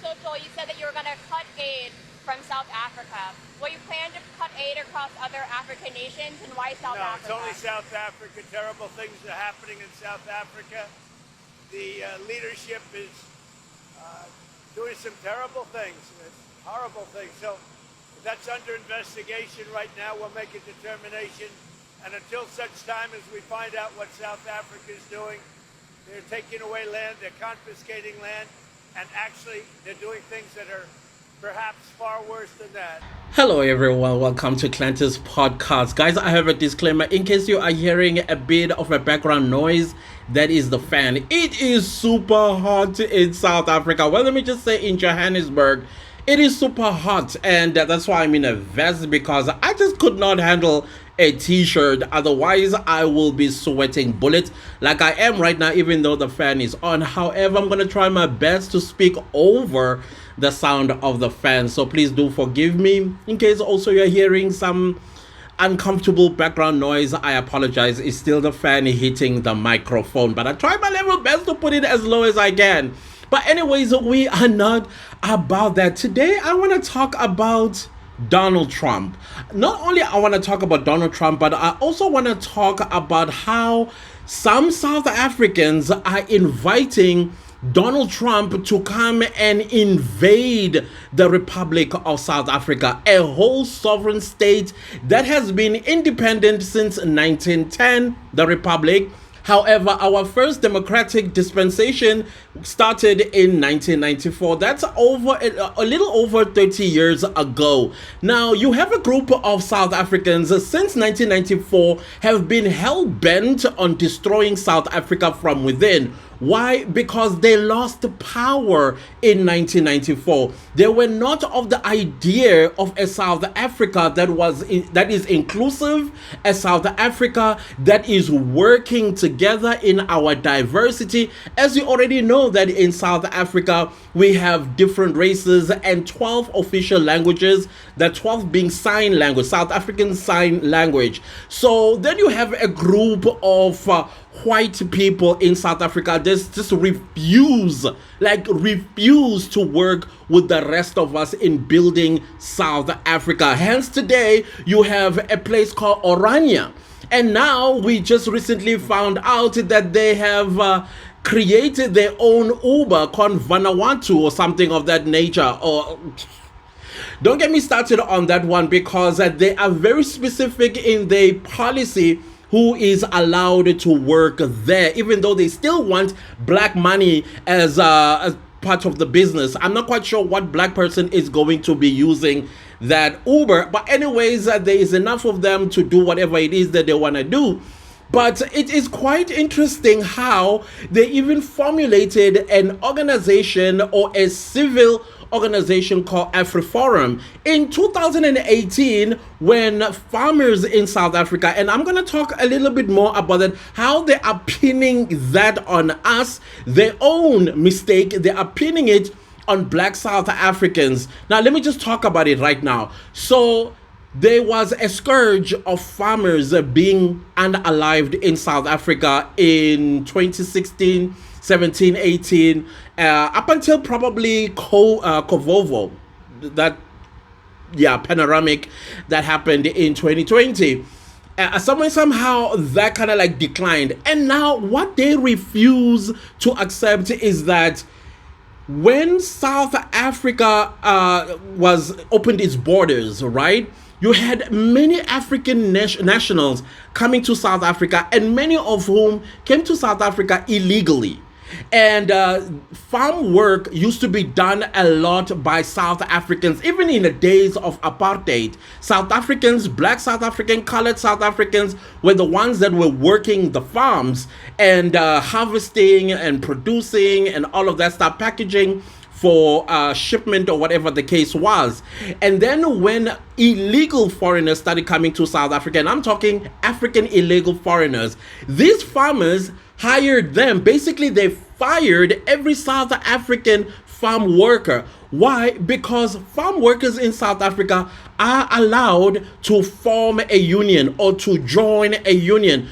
social, you said that you were going to cut aid from South Africa. Will you plan to cut aid across other African nations, and why South Africa? No, it's only South Africa. Terrible things are happening in South Africa. The leadership is doing some terrible things, horrible things. So that's under investigation right now. We'll make a determination. And until such time as we find out what South Africa is doing, they're taking away land, they're confiscating land, and actually they're doing things that are perhaps far worse than that. Hello everyone, welcome to Clantis Podcast. Guys, I have a disclaimer in case you are hearing a bit of a background noise. That is the fan. It is super hot in South Africa. Well, let me just say in Johannesburg, it is super hot, and that's why I'm in a vest, because I just could not handle a t-shirt. Otherwise, I will be sweating bullets like I am right now, even though the fan is on. However, I'm going to try my best to speak over the sound of the fan. So please do forgive me. In case also you're hearing some uncomfortable background noise, I apologize. It's still the fan hitting the microphone, but I try my level best to put it as low as I can. But anyways, we are not about that. Today, I want to talk about Donald Trump. Not only I want to talk about Donald Trump, but I also want to talk about how some South Africans are inviting Donald Trump to come and invade the Republic of South Africa, a whole sovereign state that has been independent since 1910, the Republic. However, our first democratic dispensation started in 1994. That's over a little over 30 years ago. Now, you have a group of South Africans since 1994 have been hell-bent on destroying South Africa from within. Why? Because they lost power in 1994. They were not of the idea of a South Africa that is inclusive, a South Africa that is working together in our diversity. As you already know that in South Africa, we have different races and 12 official languages, the 12 being sign language, South African Sign Language. So then you have a group of white people in South Africa just refuse to work with the rest of us in building South Africa. Hence today you have a place called Orania, and now we just recently found out that they have created their own Uber called Vanuatu or something of that nature. Or don't get me started on that one, because they are very specific in their policy who is allowed to work there, even though they still want black money as part of the business. I'm not quite sure what black person is going to be using that Uber, but anyways, there is enough of them to do whatever it is that they want to do. But it is quite interesting how they even formulated an organization or a civil organization called Afriforum in 2018, when farmers in South Africa, and I'm going to talk a little bit more about it, how they are pinning that on us, their own mistake, they are pinning it on black South Africans. Now, let me just talk about it right now. So there was a scourge of farmers being unalived in South Africa in 2016, 17, 18, up until probably Kovovo, that panoramic that happened in 2020. Somehow that kind of like declined. And now what they refuse to accept is that when South Africa was opened its borders, right? You had many African nationals coming to South Africa, and many of whom came to South Africa illegally. And farm work used to be done a lot by South Africans, even in the days of apartheid. South Africans, black South African, colored South Africans were the ones that were working the farms and harvesting and producing and all of that stuff, packaging for shipment or whatever the case was. And then when illegal foreigners started coming to South Africa, and I'm talking African illegal foreigners, these farmers hired them. Basically, they fired every South African farm worker. Why? Because farm workers in South Africa are allowed to form a union or to join a union.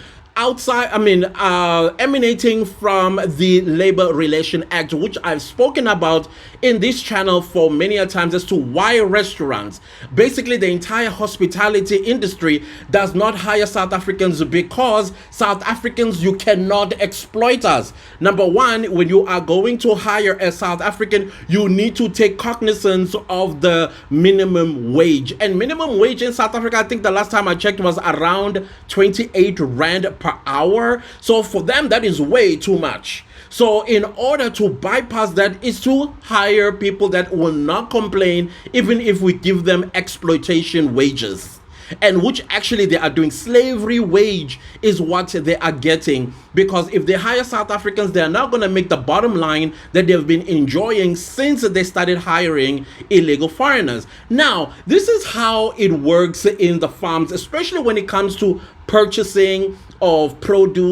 emanating from the Labor Relation Act, which I've spoken about in this channel for many a times, as to why restaurants, basically the entire hospitality industry, does not hire South Africans, because South Africans, you cannot exploit us. Number one, when you are going to hire a South African, you need to take cognizance of the minimum wage. And minimum wage in South Africa, I think the last time I checked, was around 28 Rand per hour. So for them, that is way too much. So in order to bypass that is to hire people that will not complain, even if we give them exploitation wages. And which actually they are doing. Slavery wage is what they are getting, because if they hire South Africans, they are not going to make the bottom line that they've been enjoying since they started hiring illegal foreigners. Now, this is how it works in the farms, especially when it comes to purchasing of purchasing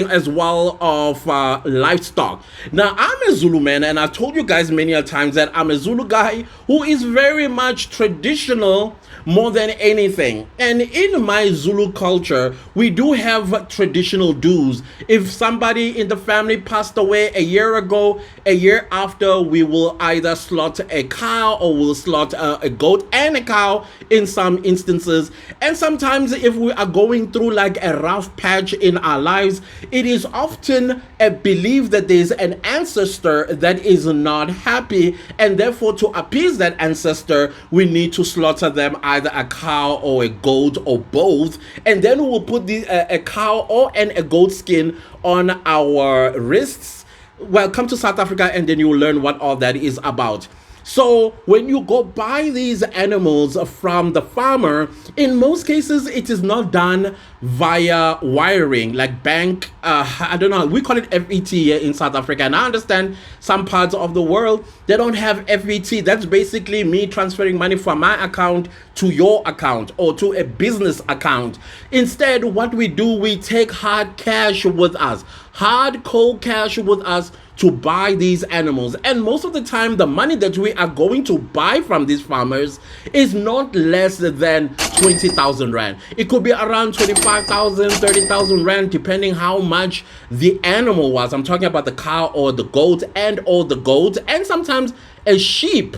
as well of livestock. Now, I'm a Zulu man, and I've told you guys many a times that I'm a Zulu guy who is very much traditional more than anything. And in my Zulu culture, we do have traditional dues. If somebody in the family passed away a year ago, a year after, we will either slaughter a cow, or we'll slaughter a goat and a cow in some instances. And sometimes if we are going through like a rough patch in our lives, it is often a belief that there is an ancestor that is not happy, and therefore to appease that ancestor, we need to slaughter them, either a cow or a goat or both, and then we will put a cow or a goat skin on our wrists. Well, come to South Africa and then you will learn what all that is about. So when you go buy these animals from the farmer, in most cases it is not done via wiring, like bank, I don't know, we call it FET here in South Africa, and I understand some parts of the world they don't have FET. That's basically me transferring money from my account to your account or to a business account. Instead, what we do, we take hard cash with us, hard cold cash with us, to buy these animals. And most of the time, the money that we are going to buy from these farmers is not less than 20,000 Rand. It could be around 25,000, 30,000 Rand, depending how much the animal was. I'm talking about the cow or the goat, and sometimes a sheep.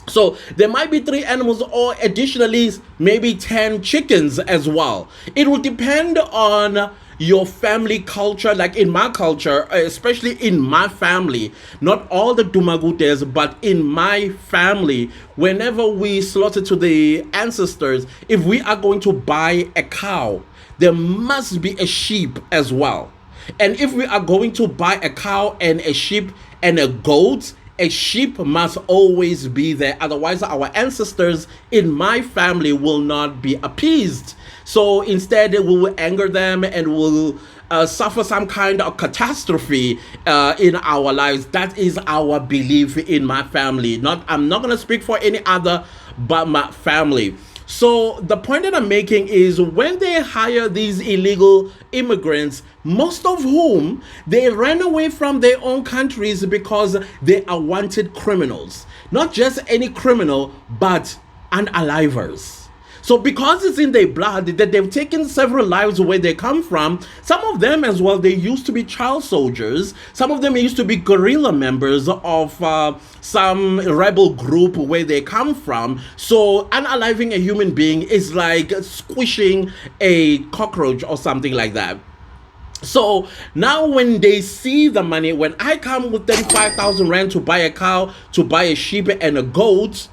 So there might be 3 animals, or additionally maybe 10 chickens as well. It will depend on your family culture. Like in my culture, especially in my family, not all the Dumagutes, but in my family, whenever we slaughter to the ancestors, if we are going to buy a cow, there must be a sheep as well. And if we are going to buy a cow and a sheep and a goat, a sheep must always be there. Otherwise, our ancestors in my family will not be appeased. So instead, we will anger them and will suffer some kind of catastrophe in our lives. That is our belief in my family. I'm not going to speak for any other but my family. So the point that I'm making is, when they hire these illegal immigrants, most of whom they ran away from their own countries because they are wanted criminals. Not just any criminal, but unalivers. So because it's in their blood that they've taken several lives where they come from, some of them as well, they used to be child soldiers. Some of them used to be guerrilla members of some rebel group where they come from. So unaliving a human being is like squishing a cockroach or something like that. So now when they see the money, when I come with 35,000 Rand to buy a cow, to buy a sheep and a goat,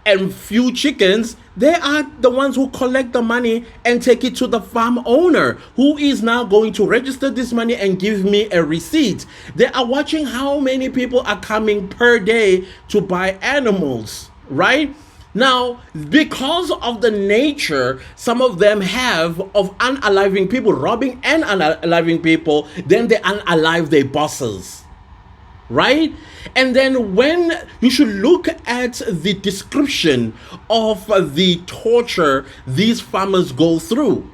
and few chickens, they are the ones who collect the money and take it to the farm owner, who is now going to register this money and give me a receipt. They are watching how many people are coming per day to buy animals, right? Now, because of the nature some of them have of unaliving people, robbing and unaliving people, then they unalive their bosses, right? And then when you should look at the description of the torture these farmers go through.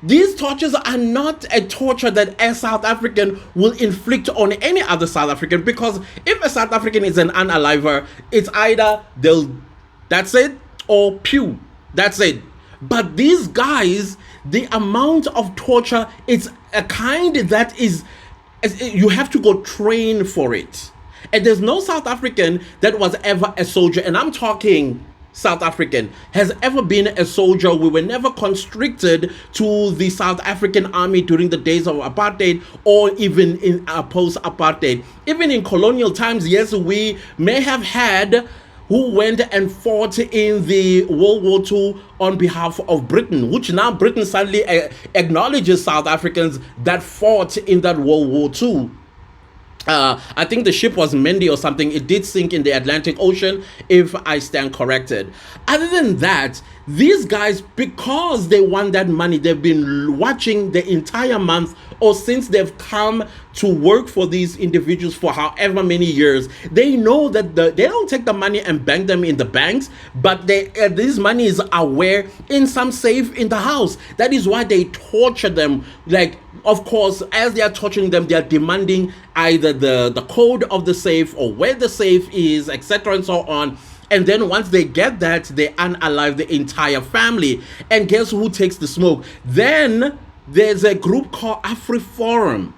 These tortures are not a torture that a South African will inflict on any other South African, because if a South African is an unaliver, it's either that's it, or pew, that's it. But these guys, the amount of torture is a kind that is, you have to go train for it. And there's no South African that was ever a soldier, and I'm talking South African, has ever been a soldier. We were never constricted to the South African army during the days of apartheid, or even in post-apartheid. Even in colonial times, yes, we may have had who went and fought in the World War II on behalf of Britain, which now Britain suddenly acknowledges South Africans that fought in that World War II. I think the ship was Mendy or something. It did sink in the Atlantic Ocean, if I stand corrected. Other than that, these guys, because they want that money, they've been watching the entire month, or since they've come to work for these individuals for however many years. They know that they don't take the money and bank them in the banks, but these monies are where in some safe in the house. That is why they torture them. Like, of course, as they are torturing them, they are demanding either the code of the safe or where the safe is, etc. and so on. And then once they get that, they unalive the entire family. And guess who takes the smoke? Then there's a group called Afriforum.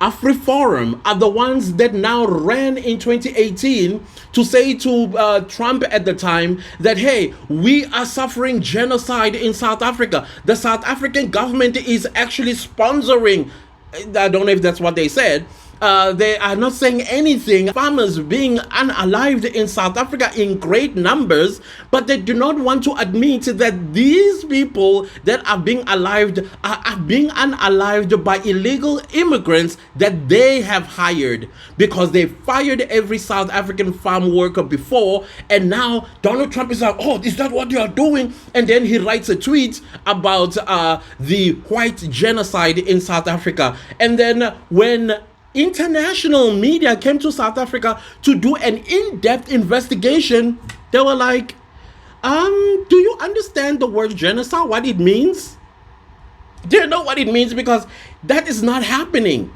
Afriforum are the ones that now ran in 2018 to say to Trump at the time that, hey, we are suffering genocide in South Africa. The South African government is actually sponsoring, I don't know if that's what they said. They are not saying anything. Farmers being unalived in South Africa in great numbers, but they do not want to admit that these people that are being alived are being unalived by illegal immigrants that they have hired, because they fired every South African farm worker before, and now Donald Trump is like, oh, is that what you are doing? And then he writes a tweet about the white genocide in South Africa. And then when international media came to South Africa to do an in-depth investigation, they were like, do you understand the word genocide, what it means? Do you know what it means? Because that is not happening.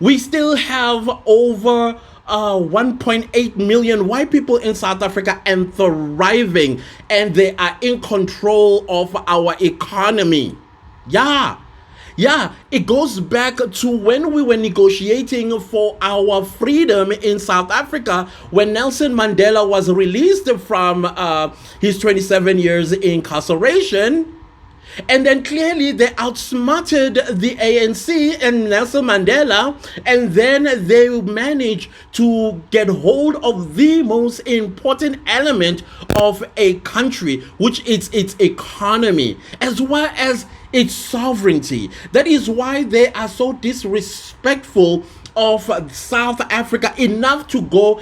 We still have over 1.8 million white people in South Africa and thriving, and they are in control of our economy. Yeah, it goes back to when we were negotiating for our freedom in South Africa, when Nelson Mandela was released from his 27 years incarceration. And then clearly they outsmarted the ANC and Nelson Mandela, and then they managed to get hold of the most important element of a country, which is its economy, as well as its sovereignty. That is why they are so disrespectful of South Africa enough to go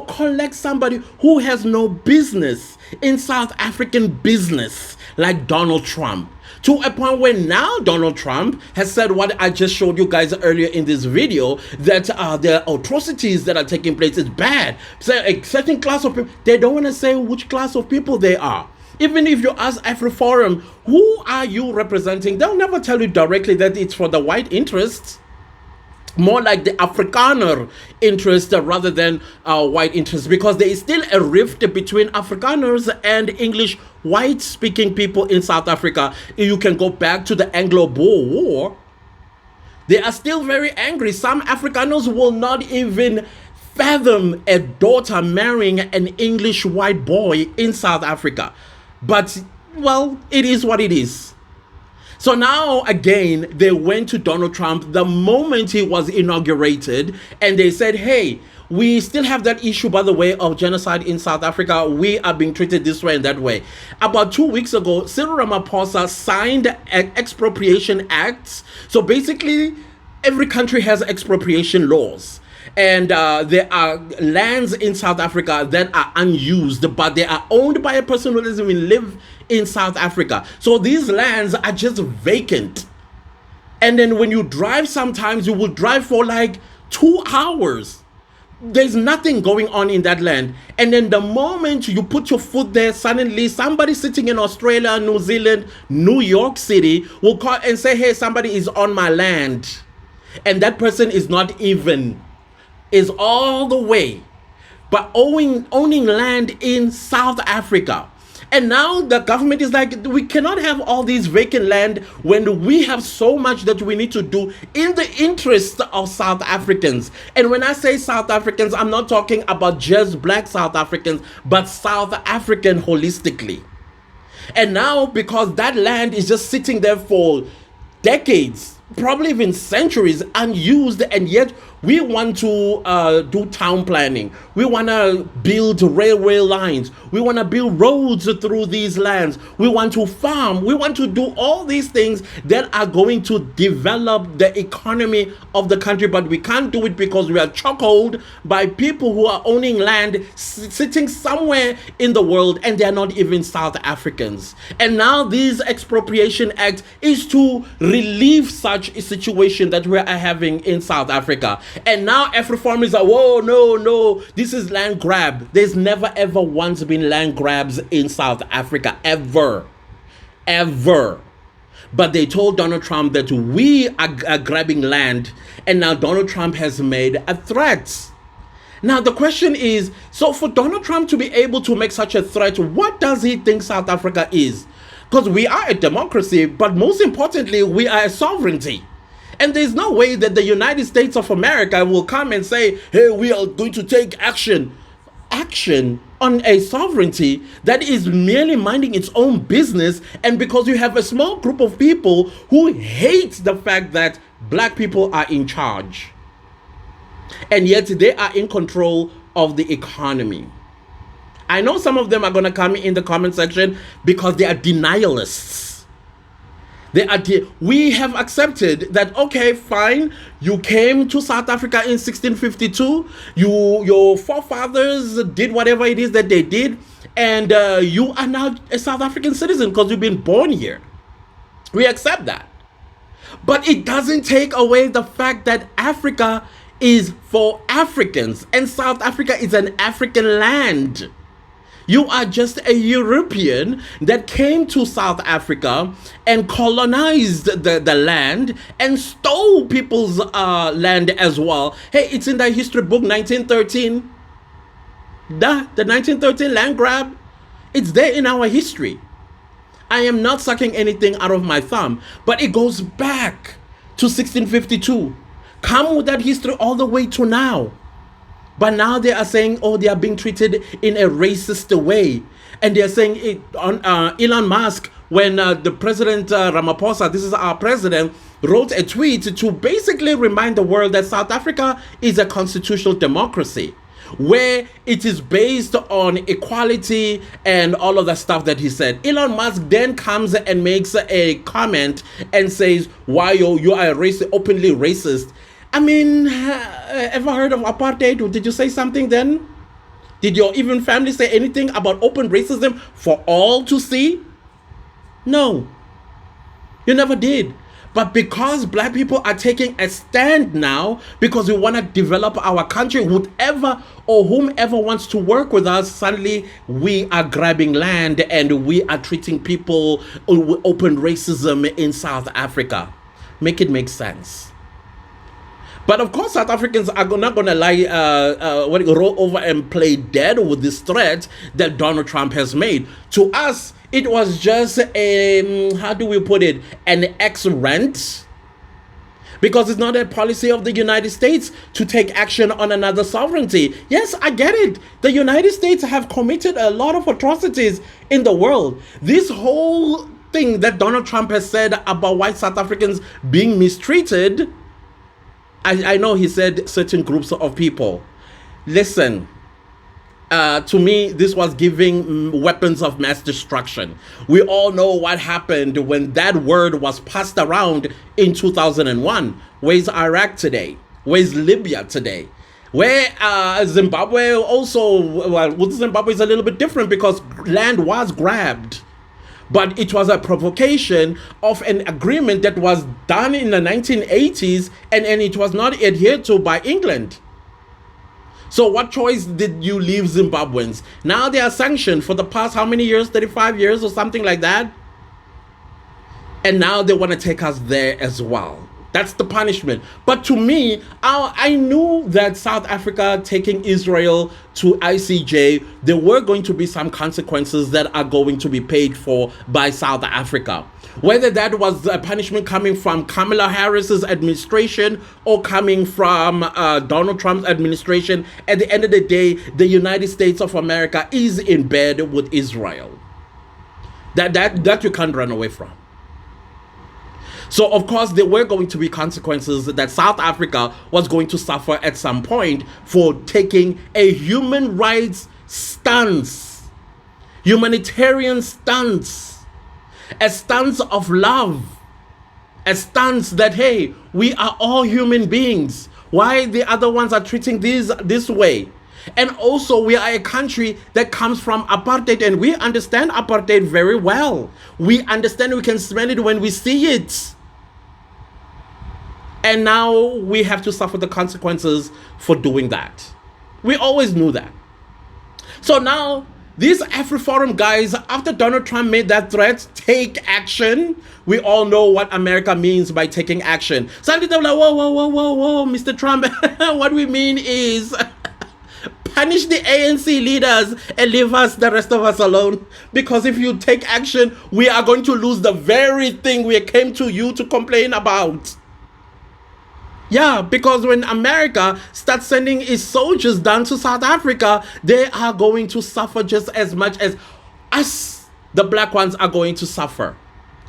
collect somebody who has no business in South African business, like Donald Trump, to a point where now Donald Trump has said what I just showed you guys earlier in this video, that the atrocities that are taking place is bad. So a certain class of people, they don't want to say which class of people they are. Even if you ask Afriforum, who are you representing, they'll never tell you directly that it's for the white interests. More like the Afrikaner interest rather than white interest, because there is still a rift between Afrikaners and English white-speaking people in South Africa. You can go back to the Anglo-Boer War. They are still very angry. Some Afrikaners will not even fathom a daughter marrying an English white boy in South Africa. But, well, it is what it is. So now, again, they went to Donald Trump the moment he was inaugurated, and they said, hey, we still have that issue, by the way, of genocide in South Africa. We are being treated this way and that way. About 2 weeks ago, Cyril Ramaphosa signed an expropriation act. So basically, every country has expropriation laws. And there are lands in South Africa that are unused, but they are owned by a person who doesn't even live in South Africa. So these lands are just vacant. And then when you drive, sometimes you will drive for like 2 hours. There's nothing going on in that land. And then the moment you put your foot there, suddenly somebody sitting in Australia, New Zealand, New York City will call and say, hey, somebody is on my land. And that person is not even, is all the way, but owning land in South Africa. And now the government is like, we cannot have all these vacant land when we have so much that we need to do in the interest of South Africans. And when I say South Africans, I'm not talking about just black South Africans, but South African holistically. And now, because that land is just sitting there for decades, probably even centuries, unused, and yet we want to do town planning. We want to build railway lines. We want to build roads through these lands. We want to farm. We want to do all these things that are going to develop the economy of the country, but we can't do it because we are chokehold by people who are owning land sitting somewhere in the world, and they're not even South Africans. And now this expropriation act is to relieve such a situation that we are having in South Africa. And now Afriforum is like, whoa, no, this is land grab. There's never ever once been land grabs in South Africa, ever. But they told Donald Trump that we are grabbing land, and now Donald Trump has made a threat. Now the question is, so for Donald Trump to be able to make such a threat, what does he think South Africa is? Because we are a democracy, but most importantly, we are a sovereignty. And there's no way that the United States of America will come and say, hey, we are going to take action on a sovereignty that is merely minding its own business. And because you have a small group of people who hate the fact that black people are in charge, and yet they are in control of the economy. I know some of them are going to come in the comment section because they are denialists. We have accepted that, okay, fine, you came to South Africa in 1652, your forefathers did whatever it is that they did, and you are now a South African citizen because you've been born here. We accept that. But it doesn't take away the fact that Africa is for Africans, and South Africa is an African land. You are just a European that came to South Africa and colonized the land and stole people's land as well. Hey, it's in the history book, 1913. The 1913 land grab, it's there in our history. I am not sucking anything out of my thumb, but it goes back to 1652. Come with that history all the way to now. But now they are saying, oh, they are being treated in a racist way. And they are saying it on Elon Musk, when the president Ramaphosa, this is our president, wrote a tweet to basically remind the world that South Africa is a constitutional democracy where it is based on equality and all of that stuff that he said. Elon Musk then comes and makes a comment and says, why you are openly racist. I mean, ever heard of apartheid? Did you say something then? Did your even family say anything about open racism for all to see? No, you never did. But because black people are taking a stand now, because we want to develop our country, whoever or whomever wants to work with us, suddenly we are grabbing land and we are treating people with open racism in South Africa. Make it make sense. But of course, South Africans are not going to roll over and play dead with this threat that Donald Trump has made. To us, it was just how do we put it, an ex-rent. Because it's not a policy of the United States to take action on another sovereignty. Yes, I get it. The United States have committed a lot of atrocities in the world. This whole thing that Donald Trump has said about white South Africans being mistreated, I know he said certain groups of people. Listen, to me, this was giving weapons of mass destruction. We all know what happened when that word was passed around in 2001. Where's Iraq today? Where's Libya today? Where Zimbabwe also, well, with Zimbabwe is a little bit different because land was grabbed. But it was a provocation of an agreement that was done in the 1980s and it was not adhered to by England. So what choice did you leave Zimbabweans? Now they are sanctioned for the past how many years? 35 years or something like that? And now they want to take us there as well. That's the punishment. But to me, I knew that South Africa taking Israel to ICJ, there were going to be some consequences that are going to be paid for by South Africa. Whether that was a punishment coming from Kamala Harris's administration or coming from Donald Trump's administration, at the end of the day, the United States of America is in bed with Israel. That you can't run away from. So, of course, there were going to be consequences that South Africa was going to suffer at some point for taking a human rights stance, humanitarian stance, a stance of love, a stance that, hey, we are all human beings. Why the other ones are treating these this way? And also, we are a country that comes from apartheid, and we understand apartheid very well. We understand, we can smell it when we see it. And now we have to suffer the consequences for doing that. We always knew that. So now, these Afriforum guys, after Donald Trump made that threat, take action. We all know what America means by taking action. Suddenly they're like, whoa, Mr. Trump. What we mean is punish the ANC leaders and leave us, the rest of us, alone. Because if you take action, we are going to lose the very thing we came to you to complain about. Yeah, because when America starts sending its soldiers down to South Africa, they are going to suffer just as much as us, the black ones, are going to suffer.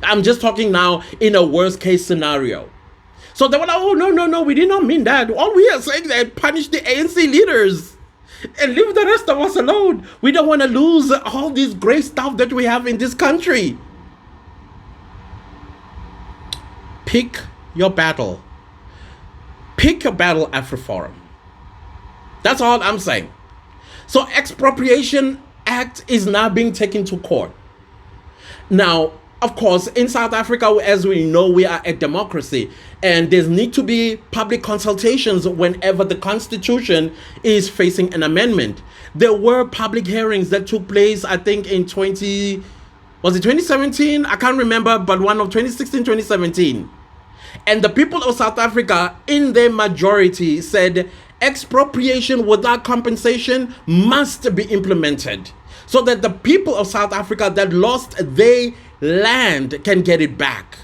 I'm just talking now in a worst case scenario. So they were like, oh, no, we did not mean that. All we are saying is that punish the ANC leaders and leave the rest of us alone. We don't want to lose all this great stuff that we have in this country. Pick your battle. Pick your battle, Afriforum. That's all I'm saying. So Expropriation Act is now being taken to court. Now, of course, in South Africa, as we know, we are a democracy, and there need to be public consultations whenever the Constitution is facing an amendment. There were public hearings that took place, I think, in 2017? I can't remember, but one of 2016, 2017. And the people of South Africa, in their majority, said expropriation without compensation must be implemented so that the people of South Africa that lost their land can get it back.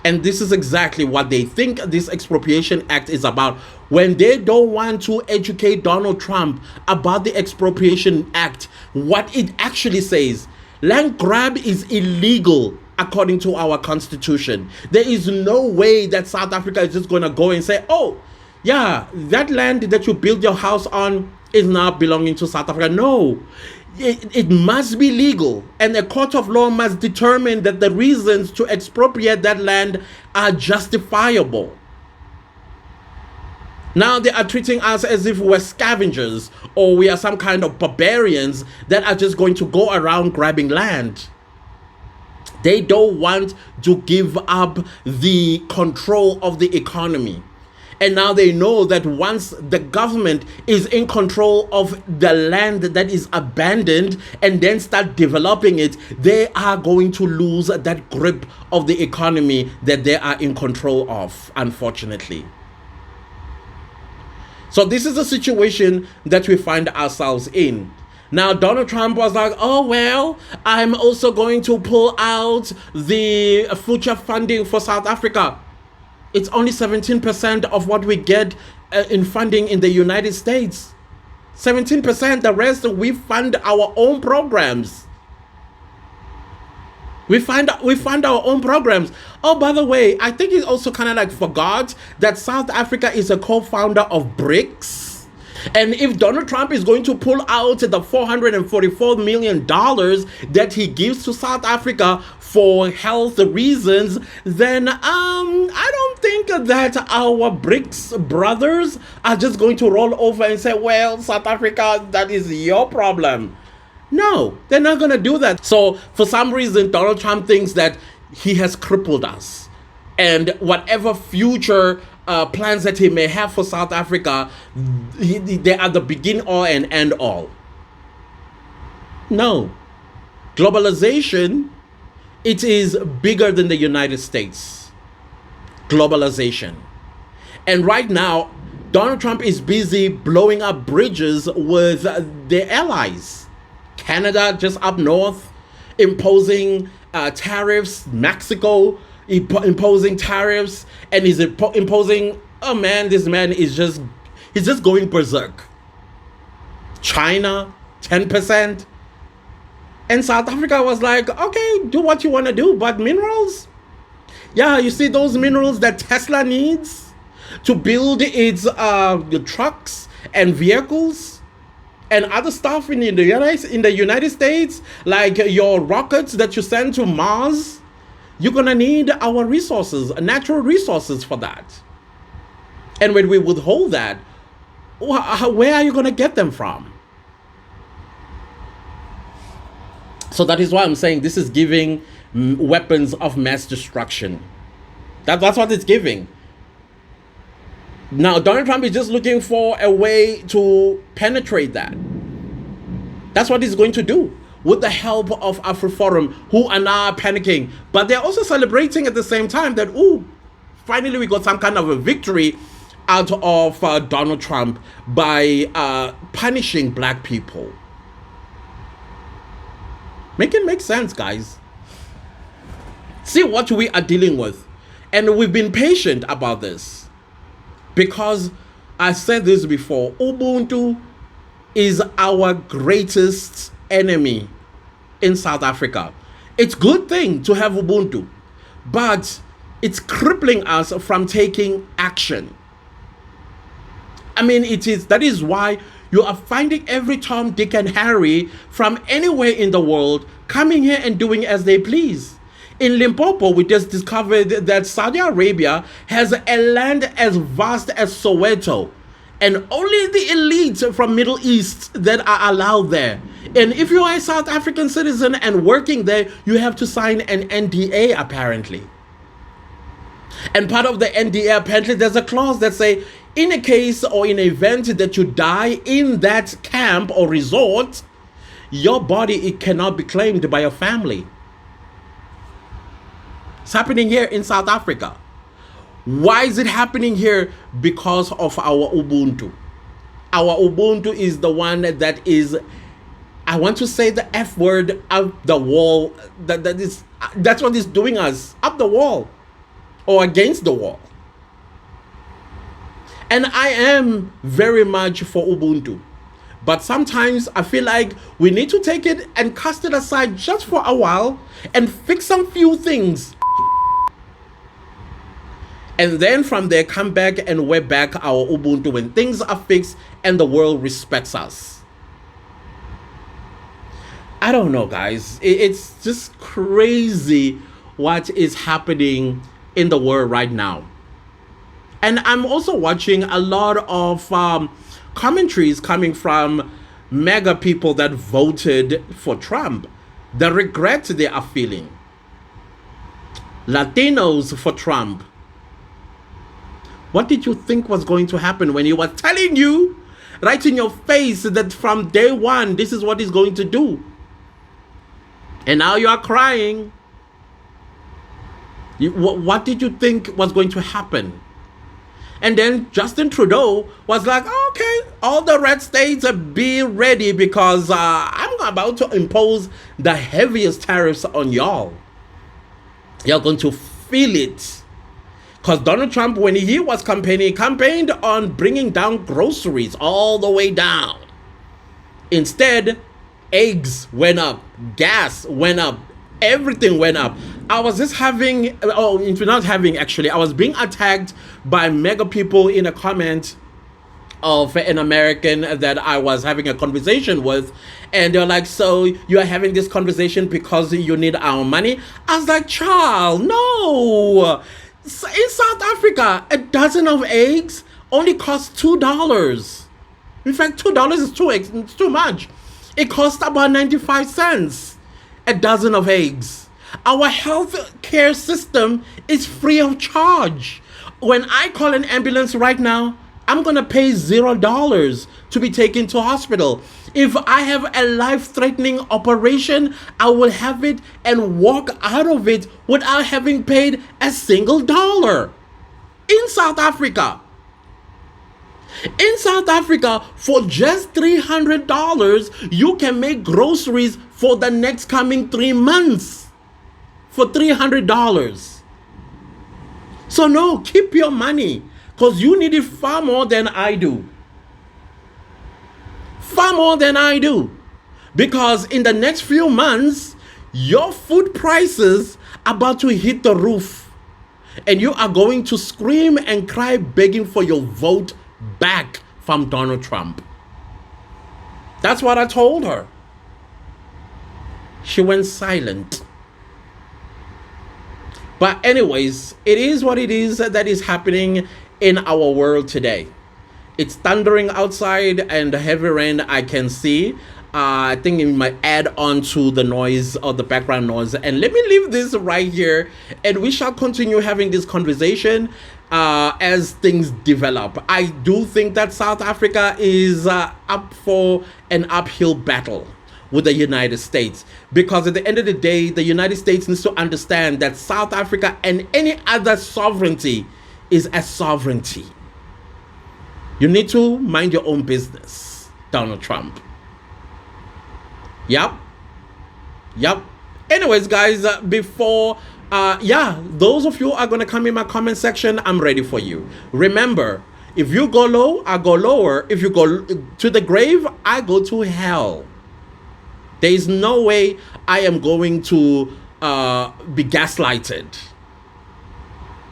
And this is exactly what they think this Expropriation Act is about. When they don't want to educate Donald Trump about the Expropriation Act, what it actually says, land grab is illegal according to our constitution. There is no way that South Africa is just going to go and say, oh, yeah, that land that you built your house on is now belonging to South Africa. No, it must be legal. And a court of law must determine that the reasons to expropriate that land are justifiable. Now they are treating us as if we're scavengers or we are some kind of barbarians that are just going to go around grabbing land. They don't want to give up the control of the economy. And now they know that once the government is in control of the land that is abandoned and then start developing it, they are going to lose that grip of the economy that they are in control of, unfortunately. So this is a situation that we find ourselves in. Now, Donald Trump was like, oh, well, I'm also going to pull out the future funding for South Africa. It's only 17% of what we get in funding in the United States. 17%, the rest we fund our own programs. We fund our own programs. Oh, by the way, I think he also kind of like forgot that South Africa is a co-founder of BRICS. And if Donald Trump is going to pull out the $444 million that he gives to South Africa for health reasons, then I don't think that our BRICS brothers are just going to roll over and say, well, South Africa, that is your problem. No, they're not going to do that. So for some reason, Donald Trump thinks that he has crippled us. And whatever future plans that he may have for South Africa, they are the begin all and end all. No. Globalization, it is bigger than the United States. globalization. And right now, Donald Trump is busy blowing up bridges with their allies. Canada just up north, imposing tariffs. Mexico imposing tariffs, and he's imposing. Oh man, this man is he's just going berserk. China, 10%, and South Africa was like, okay, do what you want to do, but minerals. Yeah, you see those minerals that Tesla needs to build its trucks and vehicles and other stuff in the United States, like your rockets that you send to Mars. You're gonna need our resources, natural resources for that. And when we withhold that, where are you gonna get them from? So that is why I'm saying this is giving weapons of mass destruction. That's what it's giving. Now, Donald Trump is just looking for a way to penetrate that. That's what he's going to do with the help of Afriforum, who are now panicking. But they're also celebrating at the same time that, ooh, finally we got some kind of a victory out of Donald Trump by punishing black people. Make it make sense, guys. See what we are dealing with. And we've been patient about this. Because I said this before, Ubuntu is our greatest enemy in South Africa. It's a good thing to have Ubuntu, but it's crippling us from taking action. I mean, that is why you are finding every Tom, Dick, and Harry from anywhere in the world coming here and doing as they please. In Limpopo, we just discovered that Saudi Arabia has a land as vast as Soweto, and only the elite from Middle East that are allowed there. And if you are a South African citizen and working there, you have to sign an NDA apparently. And part of the NDA, apparently there's a clause that say, in a case or in an event that you die in that camp or resort, your body, it cannot be claimed by your family. It's happening here in South Africa. Why is it happening here? Because of our Ubuntu. Our Ubuntu is the one that is, I want to say the F word, up the wall. That's what is doing us, up the wall or against the wall. And I am very much for Ubuntu. But sometimes I feel like we need to take it and cast it aside just for a while and fix some few things. And then from there, come back and wear back our Ubuntu when things are fixed and the world respects us. I don't know, guys. It's just crazy what is happening in the world right now. And I'm also watching a lot of commentaries coming from mega people that voted for Trump. The regret they are feeling. Latinos for Trump. What did you think was going to happen when he was telling you right in your face that from day one, this is what he's going to do? And now you are crying. What did you think was going to happen? And then Justin Trudeau was like, okay, all the red states, be ready because I'm about to impose the heaviest tariffs on y'all. You're going to feel it. Because Donald Trump, when he was campaigning, campaigned on bringing down groceries all the way down. Instead, eggs went up, gas went up, everything went up. I was just I was being attacked by mega people in a comment of an American that I was having a conversation with. And they're like, so you are having this conversation because you need our money? I was like, child, no. In South Africa, a dozen of eggs only costs $2. In fact, $2 is too much. It costs about 95 cents a dozen of eggs. Our health care system is free of charge. When I call an ambulance right now, I'm gonna pay $0 to be taken to hospital. If I have a life-threatening operation, I will have it and walk out of it without having paid a single dollar. in South Africa. In South Africa, for just $300, you can make groceries for the next coming 3 months for $300. So no, keep your money, because you need it far more than I do. Far more than I do. Because in the next few months, your food prices are about to hit the roof. And you are going to scream and cry begging for your vote back from Donald Trump. That's what I told her. She went silent. But anyways, it is what it is that is happening in our world today. It's thundering outside and heavy rain I can see. I think it might add on to the noise or the background noise. And let me leave this right here, and we shall continue having this conversation as things develop. I do think that South Africa is up for an uphill battle with the United States, because at the end of the day, the United States needs to understand that South Africa and any other sovereignty is a sovereignty. You need to mind your own business, Donald Trump. Yep. Anyways, guys, before those of you are gonna come in my comment section, I'm ready for you. Remember, if you go low, I go lower. If you go to the grave, I go to hell. There is no way I am going to be gaslighted.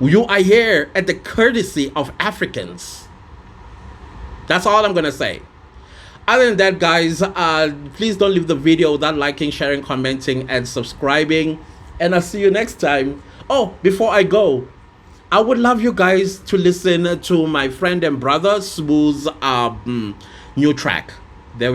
You are here at the courtesy of Africans. That's all I'm gonna say. Other than that, guys, please don't leave the video without liking, sharing, commenting, and subscribing. And I'll see you next time. Oh, before I go, I would love you guys to listen to my friend and brother Smooth's new track.